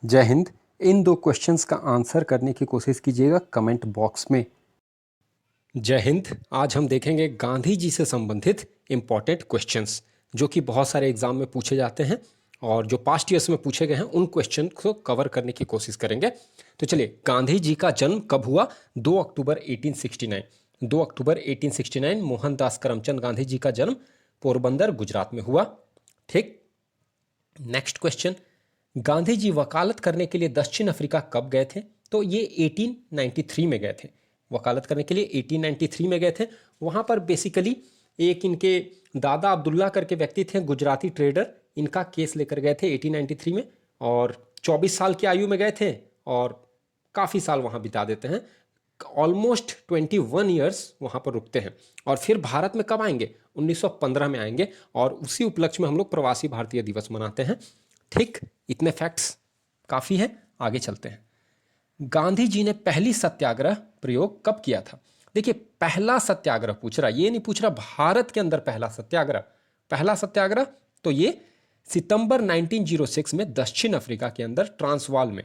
जय हिंद। इन दो क्वेश्चंस का आंसर करने की कोशिश कीजिएगा कमेंट बॉक्स में। जय हिंद। आज हम देखेंगे गांधी जी से संबंधित इम्पॉर्टेंट क्वेश्चंस जो कि बहुत सारे एग्जाम में पूछे जाते हैं और जो पास्ट ईयर्स में पूछे गए हैं उन क्वेश्चन को कवर करने की कोशिश करेंगे। तो चलिए, गांधी जी का जन्म कब हुआ? 2 अक्टूबर 1869। 2 अक्टूबर 1869 मोहनदास करमचंद गांधी जी का जन्म पोरबंदर गुजरात में हुआ। ठीक। नेक्स्ट क्वेश्चन, गांधी जी वकालत करने के लिए दक्षिण अफ्रीका कब गए थे? तो ये 1893 में गए थे। वकालत करने के लिए 1893 में गए थे। वहाँ पर बेसिकली एक इनके दादा अब्दुल्ला करके व्यक्ति थे, गुजराती ट्रेडर, इनका केस लेकर गए थे 1893 में और 24 साल की आयु में गए थे और काफ़ी साल वहाँ बिता देते हैं। ऑलमोस्ट 21 ईयर्स वहाँ पर रुकते हैं और फिर भारत में कब आएंगे? 1915 में आएंगे और उसी उपलक्ष्य में हम लोग प्रवासी भारतीय दिवस मनाते हैं। ठीक, इतने फैक्ट्स काफ़ी है, आगे चलते हैं। गांधी जी ने पहली सत्याग्रह प्रयोग कब किया था? देखिए, पहला सत्याग्रह पूछ रहा, ये नहीं पूछ रहा भारत के अंदर पहला सत्याग्रह। पहला सत्याग्रह तो ये सितंबर 1906 में दक्षिण अफ्रीका के अंदर ट्रांसवाल में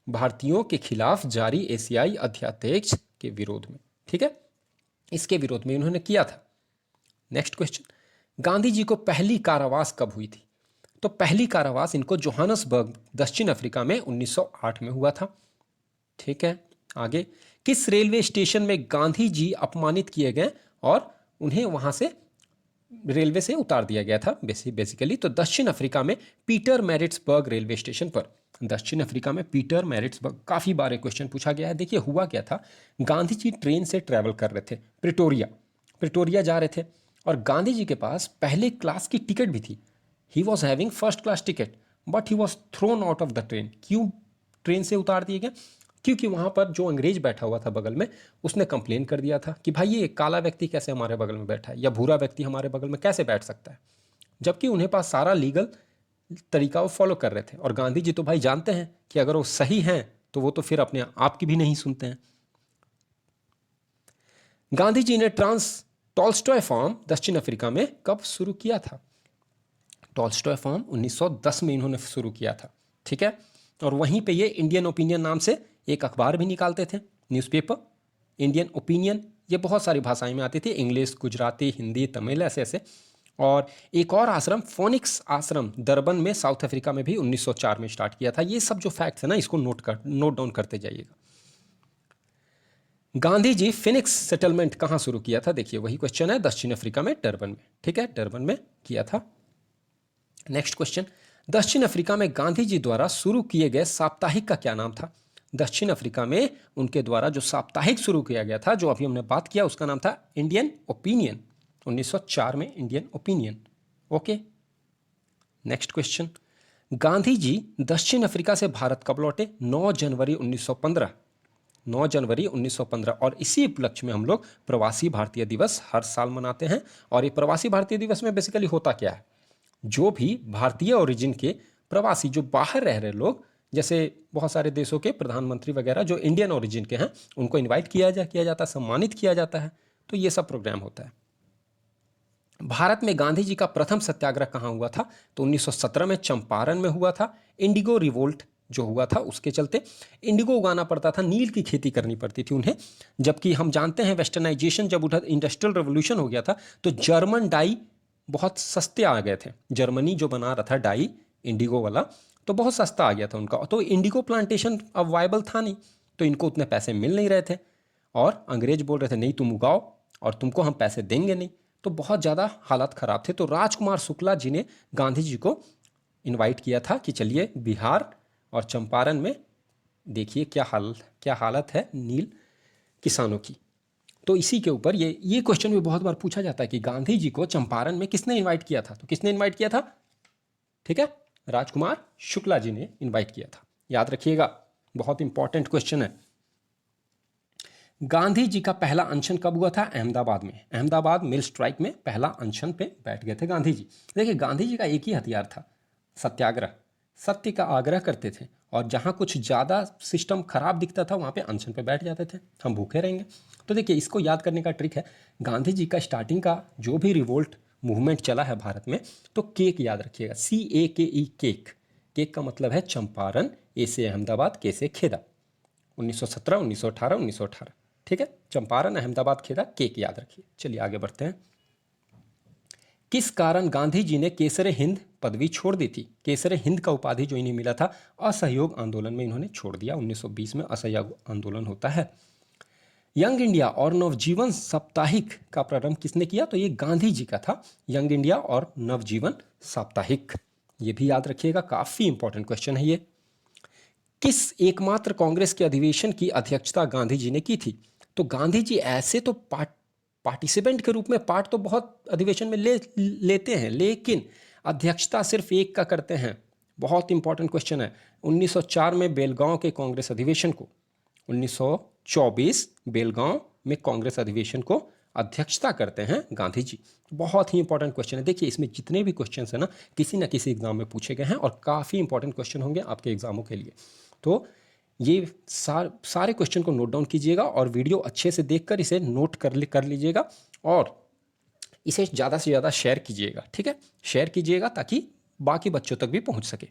भारतीयों के खिलाफ जारी एशियाई अध्यादेश के विरोध में, ठीक है, इसके विरोध में इन्होंने किया था। नेक्स्ट क्वेश्चन, गांधी जी को पहली कारावास कब हुई थी? तो पहली कारावास इनको जोहानसबर्ग दक्षिण अफ्रीका में 1908 में हुआ था। ठीक है, आगे, किस रेलवे स्टेशन में गांधी जी अपमानित किए गए और उन्हें वहां से रेलवे से उतार दिया गया था? बेसिकली तो दक्षिण अफ्रीका में पीटर मैरिट्सबर्ग रेलवे स्टेशन पर। दक्षिण अफ्रीका में पीटर मैरिट्सबर्ग, काफ़ी बार क्वेश्चन पूछा गया है। देखिए, हुआ क्या था, गांधी जी ट्रेन से ट्रैवल कर रहे थे, प्रिटोरिया जा रहे थे और गांधी जी के पास पहले क्लास की टिकट भी थी। He was having first class ticket but he was thrown out of the train. क्यों ट्रेन से उतार दिए गए? क्योंकि वहाँ पर जो अंग्रेज बैठा हुआ था बगल में, उसने कंप्लेन कर दिया था कि भाई ये काला व्यक्ति कैसे हमारे बगल में बैठा है या भूरा व्यक्ति हमारे बगल में कैसे बैठ सकता है, जबकि उन्हें पास सारा लीगल तरीका वो फॉलो कर रहे थे। और गांधी जी तो भाई जानते हैं कि अगर वो सही हैं तो वो तो फिर अपने आप की भी नहीं सुनते हैं। गांधी जी ने टॉल्स्टॉय फार्म दक्षिण अफ्रीका में कब शुरू किया था? टॉल्स्टॉय फार्म 1910 में इन्होंने शुरू किया था। ठीक है, और वहीं पे ये इंडियन ओपिनियन नाम से एक अखबार भी निकालते थे, न्यूज़पेपर इंडियन ओपिनियन। ये बहुत सारी भाषाएं में आती थी, इंग्लिश, गुजराती, हिंदी, तमिल, ऐसे ऐसे। और एक और आश्रम, फोनिक्स आश्रम, दरबन में साउथ अफ्रीका में भी 1904 में स्टार्ट किया था। ये सब जो फैक्ट्स है ना, इसको नोट डाउन करते जाइएगा। गांधी जी फिनिक्स सेटलमेंट कहाँ शुरू किया था? देखिए, वही क्वेश्चन है, दक्षिण अफ्रीका में, डरबन में। ठीक है, डरबन में किया था। नेक्स्ट क्वेश्चन, दक्षिण अफ्रीका में गांधी जी द्वारा शुरू किए गए साप्ताहिक का क्या नाम था? दक्षिण अफ्रीका में उनके द्वारा जो साप्ताहिक शुरू किया गया था, जो अभी हमने बात किया, उसका नाम था इंडियन ओपिनियन। 1904 में Indian Opinion. Okay, next question, Gandhi ji दक्षिण अफ्रीका से भारत कब लौटे? 9 जनवरी 1915। 9 जनवरी 1915। और इसी उपलक्ष्य में हम लोग प्रवासी भारतीय दिवस हर साल मनाते हैं। और ये प्रवासी भारतीय दिवस में बेसिकली होता क्या है, जो भी भारतीय ओरिजिन के प्रवासी, जो बाहर रह रहे लोग, जैसे बहुत सारे देशों के प्रधानमंत्री वगैरह जो इंडियन ओरिजिन के हैं, उनको इनवाइट किया जाता है, सम्मानित किया जाता है। तो ये सब प्रोग्राम होता है। भारत में गांधी जी का प्रथम सत्याग्रह कहाँ हुआ था? तो 1917 में चंपारण में हुआ था। इंडिगो रिवोल्ट जो हुआ था उसके चलते इंडिगो उगाना पड़ता था, नील की खेती करनी पड़ती थी उन्हें। जबकि हम जानते हैं वेस्टर्नाइजेशन जब उठा, इंडस्ट्रियल रेवोल्यूशन हो गया था, तो जर्मन डाई बहुत सस्ते आ गए थे। जर्मनी जो बना रहा था डाई इंडिगो वाला, तो बहुत सस्ता आ गया था उनका। तो इंडिगो प्लांटेशन अब वायबल था नहीं, तो इनको उतने पैसे मिल नहीं रहे थे और अंग्रेज बोल रहे थे नहीं तुम उगाओ और तुमको हम पैसे देंगे नहीं। तो बहुत ज़्यादा हालात ख़राब थे। तो राजकुमार शुक्ला जी ने गांधी जी को इनवाइट किया था कि चलिए बिहार और चंपारण में देखिए क्या हालत है नील किसानों की। तो इसी के ऊपर ये क्वेश्चन भी बहुत बार पूछा जाता है कि गांधी जी को चंपारण में किसने इनवाइट किया था? तो किसने इनवाइट किया था? ठीक है, राजकुमार शुक्ला जी ने इनवाइट किया था। याद रखिएगा, बहुत इंपॉर्टेंट क्वेश्चन है। गांधी जी का पहला अनशन कब हुआ था? अहमदाबाद में। अहमदाबाद मिल स्ट्राइक में पहला अनशन पे बैठ गए थे गांधी जी। देखिए, गांधी जी का एक ही हथियार था, सत्याग्रह। सत्य का आग्रह करते थे और जहाँ कुछ ज़्यादा सिस्टम खराब दिखता था वहाँ पे अनशन पे बैठ जाते थे, हम भूखे रहेंगे। तो देखिए, इसको याद करने का ट्रिक है, गांधी जी का स्टार्टिंग का जो भी रिवोल्ट मूवमेंट चला है भारत में, तो केक याद रखिएगा, CAKE, केक। केक का मतलब है चंपारण, ए से अहमदाबाद, के से खेदा। 1917, 1918, 1918, ठीक है। चंपारण, अहमदाबाद, खेदा, केक याद रखिए। चलिए आगे बढ़ते हैं। किस कारण गांधी जी ने केसरे हिंद पदवी छोड़ दी थी? केसरे हिंद का उपाधि जो इन्हें मिला था, असहयोग आंदोलन में इन्होंने छोड़ दिया। 1920 में असहयोग आंदोलन होता है। यंग इंडिया और नवजीवन साप्ताहिक का प्रारंभ किसने किया? तो ये गांधी जी का था, यंग इंडिया और नवजीवन साप्ताहिक। ये भी याद रखिएगा, काफी इंपॉर्टेंट क्वेश्चन है ये। किस एकमात्र कांग्रेस के अधिवेशन की अध्यक्षता गांधी जी ने की थी? तो गांधी जी ऐसे तो पार्टिसिपेंट के रूप में पार्ट तो बहुत अधिवेशन में लेते हैं, लेकिन अध्यक्षता सिर्फ एक का करते हैं। बहुत इंपॉर्टेंट क्वेश्चन है। 1904 में बेलगांव के कांग्रेस अधिवेशन को, 1924 बेलगांव में कांग्रेस अधिवेशन को अध्यक्षता करते हैं गांधी जी। बहुत ही इंपॉर्टेंट क्वेश्चन है। देखिए इसमें जितने भी क्वेश्चन है ना, किसी ना किसी एग्जाम में पूछे गए हैं और काफ़ी इंपॉर्टेंट क्वेश्चन होंगे आपके एग्जामों के लिए। तो ये सारे क्वेश्चन को नोट डाउन कीजिएगा और वीडियो अच्छे से देखकर इसे नोट कर लीजिएगा और इसे ज़्यादा से ज़्यादा शेयर कीजिएगा, ठीक है। शेयर कीजिएगा ताकि बाकी बच्चों तक भी पहुंच सके।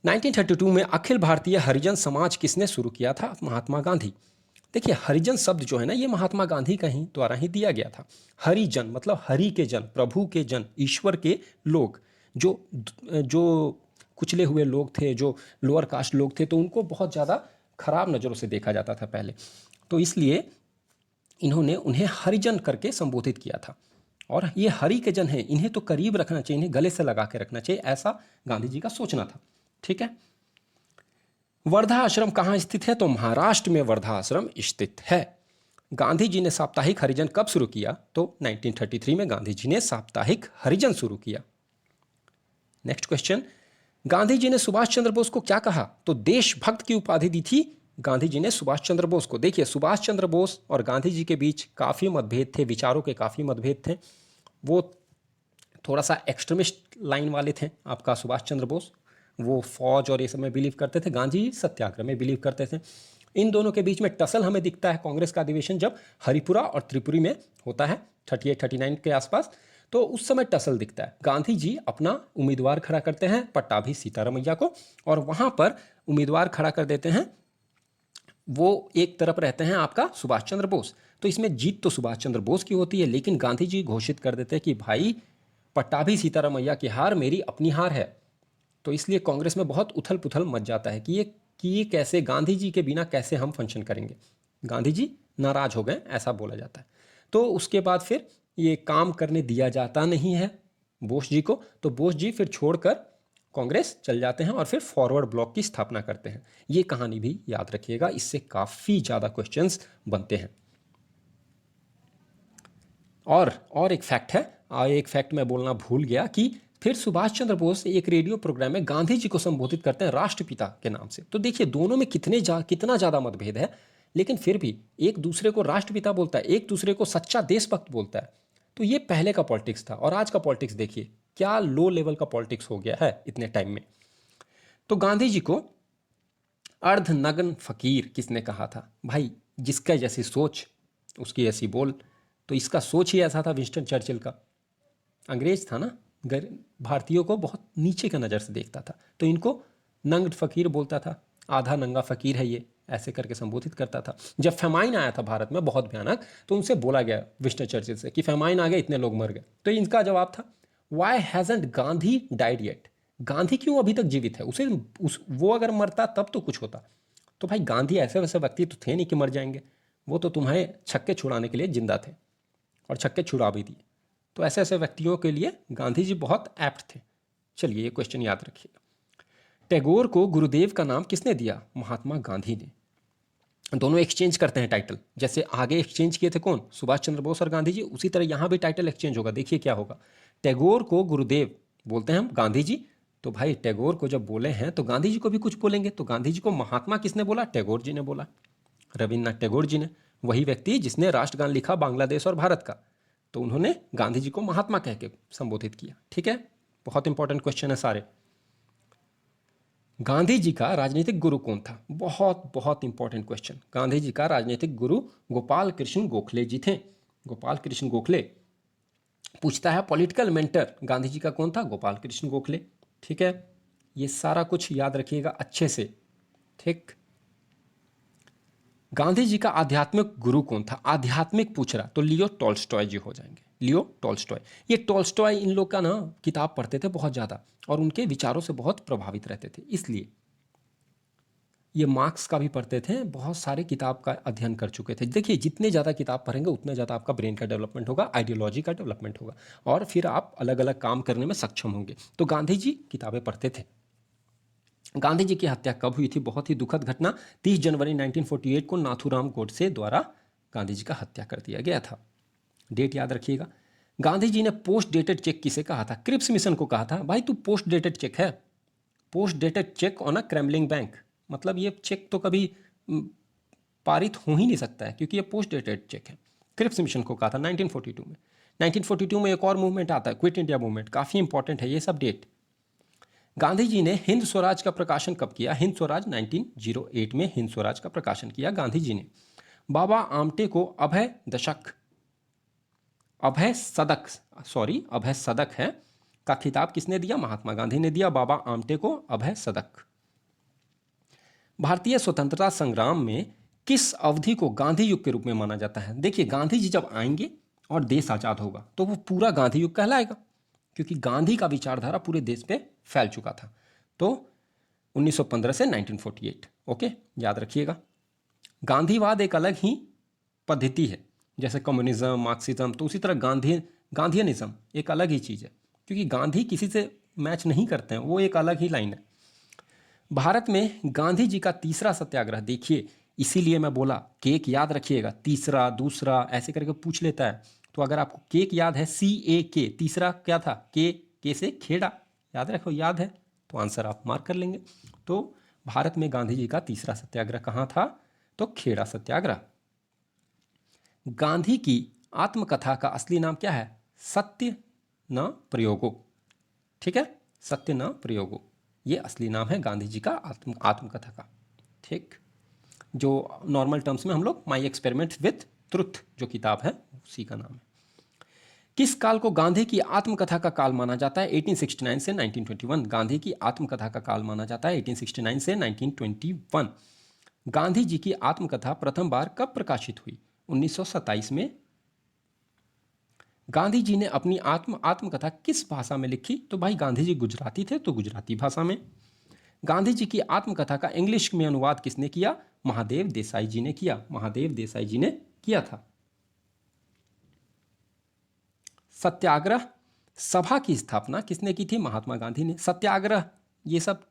1932 में अखिल भारतीय हरिजन समाज किसने शुरू किया था? महात्मा गांधी। देखिए हरिजन शब्द जो है ना, ये महात्मा गांधी का ही द्वारा ही दिया गया था। हरिजन मतलब हरि के जन, प्रभु के जन, ईश्वर के लोग। जो जो कुचले हुए लोग थे, जो लोअर कास्ट लोग थे, तो उनको बहुत ज़्यादा खराब नज़रों से देखा जाता था पहले, तो इसलिए इन्होंने उन्हें हरिजन करके संबोधित किया था। और ये हरि के जन हैं, इन्हें तो करीब रखना चाहिए, इन्हें गले से लगा के रखना चाहिए, ऐसा गांधी जी का सोचना था, ठीक है। वर्धा आश्रम कहाँ स्थित है? तो महाराष्ट्र में वर्धा आश्रम स्थित है। गांधी जी ने साप्ताहिक हरिजन कब शुरू किया? तो 1933 में गांधी जी ने साप्ताहिक हरिजन शुरू किया। नेक्स्ट क्वेश्चन, गांधी जी ने सुभाष चंद्र बोस को क्या कहा? तो देशभक्त की उपाधि दी थी गांधी जी ने सुभाष चंद्र बोस को। देखिए सुभाष चंद्र बोस और गांधी जी के बीच काफ़ी मतभेद थे, विचारों के काफ़ी मतभेद थे। वो थोड़ा सा एक्सट्रीमिस्ट लाइन वाले थे आपका सुभाष चंद्र बोस, वो फौज और ये सब में बिलीव करते थे, गांधी सत्याग्रह में बिलीव करते थे। इन दोनों के बीच में टसल हमें दिखता है कांग्रेस का अधिवेशन जब हरिपुरा और त्रिपुरी में होता है 38-39 के आसपास, तो उस समय टसल दिखता है। गांधी जी अपना उम्मीदवार खड़ा करते हैं पट्टाभी सीतारामैया को, और वहां पर उम्मीदवार खड़ा कर देते हैं, वो एक तरफ रहते हैं आपका सुभाष चंद्र बोस। तो इसमें जीत तो सुभाष चंद्र बोस की होती है, लेकिन गांधी जी घोषित कर देते हैं कि भाई पट्टाभी सीतारामैया की हार मेरी अपनी हार है। तो इसलिए कांग्रेस में बहुत उथल पुथल मच जाता है कि ये कैसे गांधी जी के बिना कैसे हम फंक्शन करेंगे। गांधी जी नाराज हो गए ऐसा बोला जाता है। तो उसके बाद फिर ये काम करने दिया जाता नहीं है बोस जी को, तो बोस जी फिर छोड़कर कांग्रेस चल जाते हैं और फिर फॉरवर्ड ब्लॉक की स्थापना करते हैं। ये कहानी भी याद रखिएगा, इससे काफ़ी ज़्यादा क्वेश्चंस बनते हैं। और एक फैक्ट है, एक फैक्ट मैं बोलना भूल गया कि फिर सुभाष चंद्र बोस एक रेडियो प्रोग्राम में गांधी जी को संबोधित करते हैं राष्ट्रपिता के नाम से। तो देखिए दोनों में कितना ज़्यादा मतभेद है, लेकिन फिर भी एक दूसरे को राष्ट्रपिता बोलता है, एक दूसरे को सच्चा देशभक्त बोलता है। तो ये पहले का पॉलिटिक्स था, और आज का पॉलिटिक्स देखिए क्या लो लेवल का पॉलिटिक्स हो गया है इतने टाइम में। तो गांधी जी को अर्धनग्न फकीर किसने कहा था? भाई जिसका जैसी सोच उसकी ऐसी बोल। तो इसका सोच ही ऐसा था विंस्टन चर्चिल का। अंग्रेज था ना, भारतीयों को बहुत नीचे का नज़र से देखता था, तो इनको नंग फकीर बोलता था, आधा नंगा फकीर है ये, ऐसे करके संबोधित करता था। जब फेमाइन आया था भारत में बहुत भयानक, तो उनसे बोला गया विंस्टन चर्चिल से कि फेमाइन आ गया, इतने लोग मर गए। तो इनका जवाब था, why hasn't Gandhi died yet? Gandhi क्यों अभी तक जीवित है? वो अगर मरता तब तो कुछ होता। तो भाई गांधी ऐसे वैसे व्यक्ति तो थे नहीं कि मर जाएंगे, वो तो तुम्हारे छक्के छुड़ाने के लिए जिंदा थे और छक्के छुड़ा भी दिए। तो ऐसे ऐसे व्यक्तियों के लिए गांधी जी बहुत एप्ट थे। चलिए ये क्वेश्चन याद रखिएगा। टैगोर को गुरुदेव का नाम किसने दिया? महात्मा गांधी ने। दोनों एक्सचेंज करते हैं टाइटल, जैसे आगे एक्सचेंज किए थे कौन? सुभाष चंद्र बोस और गांधी जी, उसी तरह यहाँ भी टाइटल एक्सचेंज होगा। देखिए क्या होगा, टैगोर को गुरुदेव बोलते हैं हम गांधी जी, तो भाई टैगोर को जब बोले हैं तो गांधी जी को भी कुछ बोलेंगे। तो गांधी जी को महात्मा किसने बोला? टैगोर जी ने बोला, रविन्द्रनाथ टैगोर जी ने, वही व्यक्ति जिसने राष्ट्रगान लिखा बांग्लादेश और भारत का। तो उन्होंने गांधी जी को महात्मा कह के संबोधित किया, ठीक है। बहुत इंपॉर्टेंट क्वेश्चन है सारे। गांधी जी का राजनीतिक गुरु कौन था? बहुत बहुत इंपॉर्टेंट क्वेश्चन। गांधी जी का राजनीतिक गुरु गोपाल कृष्ण गोखले जी थे। गोपाल कृष्ण गोखले पूछता है पॉलिटिकल मेंटर गांधी जी का कौन था? गोपाल कृष्ण गोखले, ठीक है, ये सारा कुछ याद रखिएगा अच्छे से, ठीक। गांधी जी का आध्यात्मिक गुरु कौन था? आध्यात्मिक पूछ रहा तो लियो टॉल्स्टॉय जी हो जाएंगे, लियो टॉल्स्टॉय। ये टॉल्स्टॉय इन लोग का ना किताब पढ़ते थे बहुत ज़्यादा और उनके विचारों से बहुत प्रभावित रहते थे, इसलिए ये मार्क्स का भी पढ़ते थे, बहुत सारे किताब का अध्ययन कर चुके थे। देखिए जितने ज़्यादा किताब पढ़ेंगे उतना ज़्यादा आपका ब्रेन का डेवलपमेंट होगा, आइडियोलॉजी का डेवलपमेंट होगा और फिर आप अलग अलग काम करने में सक्षम होंगे। तो गांधी जी किताबें पढ़ते थे। गांधी जी की हत्या कब हुई थी? बहुत ही दुखद घटना, 30 जनवरी 1948 को नाथूराम गोडसे द्वारा गांधी जी का हत्या कर दिया गया था। डेट याद रखिएगा। गांधी जी ने पोस्ट डेटेड चेक किसे कहा था? क्रिप्स मिशन को कहा था, भाई तू पोस्ट डेटेड चेक है, post dated cheque on a Kremlin bank, मतलब ये चेक तो कभी पारित हो ही नहीं सकता है क्योंकि ये पोस्ट डेटेड चेक है। क्रिप्स मिशन को कहा था 1942 में। 1942 में एक और मूवमेंट आता है, क्विट इंडिया मूवमेंट, काफ़ी इंपॉर्टेंट है ये सब डेट। गांधी जी ने हिंद स्वराज का प्रकाशन कब किया? हिंद स्वराज 1908 में हिंद स्वराज का प्रकाशन किया गांधी जी ने। बाबा आमटे को अभय सदक है का खिताब किसने दिया? महात्मा गांधी ने दिया बाबा आमटे को अभय सदक। भारतीय स्वतंत्रता संग्राम में किस अवधि को गांधी युग के रूप में माना जाता है? देखिए गांधी जी जब आएंगे और देश आज़ाद होगा तो वो पूरा गांधी युग कहलाएगा क्योंकि गांधी का विचारधारा पूरे देश पे फैल चुका था। तो 1915 से 1948, ओके, याद रखिएगा। गांधीवाद एक अलग ही पद्धति है, जैसे कम्युनिज्म, मार्क्सिज्म, तो उसी तरह गांधीयनिज्म एक अलग ही चीज़ है क्योंकि गांधी किसी से मैच नहीं करते हैं, वो एक अलग ही लाइन है। भारत में गांधी जी का तीसरा सत्याग्रह, देखिए इसीलिए मैं बोला केक याद रखिएगा, तीसरा दूसरा ऐसे करके पूछ लेता है। तो अगर आपको केक याद है, CAK, तीसरा क्या था? के से खेड़ा, याद रखो, याद है तो आंसर आप मार्क कर लेंगे। तो भारत में गांधी जी का तीसरा सत्याग्रह कहाँ था? तो खेड़ा सत्याग्रह। गांधी की आत्मकथा का असली नाम क्या है? सत्य न प्रयोगो, ठीक है, सत्य न प्रयोगो, ये असली नाम है गांधी जी का आत्मकथा का, ठीक। जो नॉर्मल टर्म्स में हम लोग माई एक्सपेरिमेंट विथ ट्रुथ जो किताब है उसी का नाम है। किस काल को गांधी की आत्मकथा का काल माना जाता है? 1869 से 1921। गांधी की आत्मकथा का काल माना जाता है 1869 से 1921। गांधी जी की आत्मकथा प्रथम बार कब प्रकाशित हुई? 1927 में। गांधी जी ने अपनी आत्मकथा किस भाषा में लिखी? तो भाई गांधी जी गुजराती थे तो गुजराती भाषा में। गांधी जी की आत्मकथा का इंग्लिश में अनुवाद किसने किया? महादेव देसाई जी ने किया, महादेव देसाई जी ने किया था। सत्याग्रह सभा की स्थापना किसने की थी? महात्मा गांधी ने। सत्याग्रह ये सब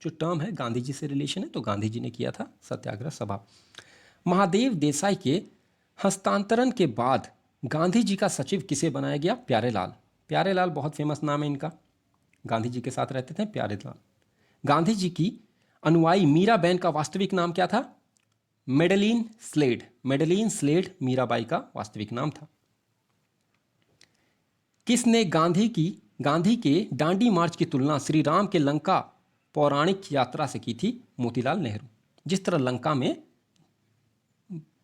जो टर्म है गांधी जी से रिलेशन है तो गांधी जी ने किया था सत्याग्रह सभा। महादेव देसाई के हस्तांतरण के बाद गांधी जी का सचिव किसे बनाया गया? प्यारेलाल। प्यारेलाल बहुत फेमस नाम है इनका, गांधी जी के साथ रहते थे प्यारेलाल। गांधी जी की अनुयायी मीराबेन का वास्तविक नाम क्या था? Madeleine Slade. Madeleine Slade Mirabai का वास्तविक नाम था। किसने गांधी के डांडी मार्च की तुलना श्री राम के लंका पौराणिक यात्रा से की थी? मोतीलाल नेहरू। जिस तरह लंका में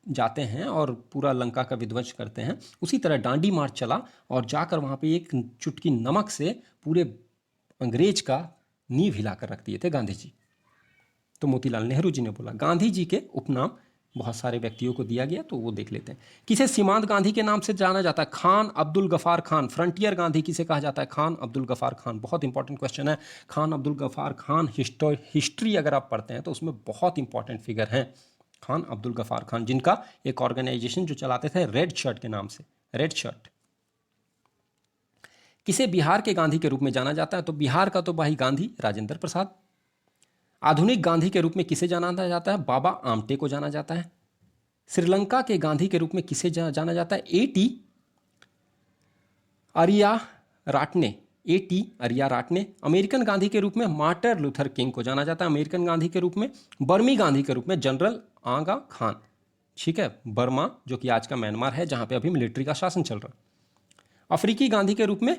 जाते हैं और पूरा लंका का विध्वंस करते हैं, उसी तरह डांडी मार्च चला और जाकर वहाँ पे एक चुटकी नमक से पूरे अंग्रेज का नींव हिलाकर रख दिए थे गांधी जी। तो मोतीलाल नेहरू जी ने बोला। गांधी जी के उपनाम बहुत सारे व्यक्तियों को दिया गया तो वो देख लेते हैं। किसे सीमांत गांधी के नाम से जाना जाता है? खान अब्दुल गफार खान। फ्रंटियर गांधी किसे कहा जाता है? खान अब्दुल गफार खान। बहुत इंपॉर्टेंट क्वेश्चन है। खान अब्दुल गफार खान हिस्ट्री अगर आप पढ़ते हैं तो उसमें बहुत इंपॉर्टेंट फिगर हैं खान अब्दुल गफार खान, जिनका एक ऑर्गेनाइजेशन जो चलाते थे रेड शर्ट के नाम से, रेड शर्ट। किसे बिहार के गांधी के रूप में जाना जाता है? तो बिहार का तो भाई गांधी राजेंद्र प्रसाद। आधुनिक गांधी के रूप में किसे जाना जाता है? बाबा आमटे को जाना जाता है। श्रीलंका के गांधी के रूप में किसे जाना जाता है? A.T. अरिया राटने। A.T. अरिया राटने। अमेरिकन गांधी के रूप में मार्टिन लूथर किंग को जाना जाता है अमेरिकन गांधी के रूप में। बर्मी गांधी के रूप में जनरल आगा खान, ठीक है, बर्मा जो कि आज का म्यांमार है जहां पे अभी मिलिट्री का शासन चल रहा। अफ्रीकी गांधी के रूप में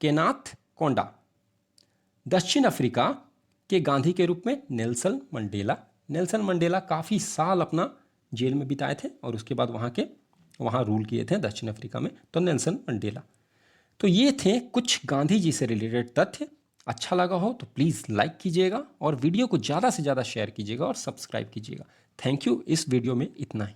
केनाथ कोंडा। दक्षिण अफ्रीका के गांधी के रूप में नेल्सन मंडेला। नेल्सन मंडेला काफ़ी साल अपना जेल में बिताए थे और उसके बाद वहाँ रूल किए थे दक्षिण अफ्रीका में, तो नेल्सन मंडेला। तो ये थे कुछ गांधी जी से रिलेटेड तथ्य। अच्छा लगा हो तो प्लीज़ लाइक कीजिएगा और वीडियो को ज़्यादा से ज़्यादा शेयर कीजिएगा और सब्सक्राइब कीजिएगा। Thank you. इस वीडियो में इतना ही।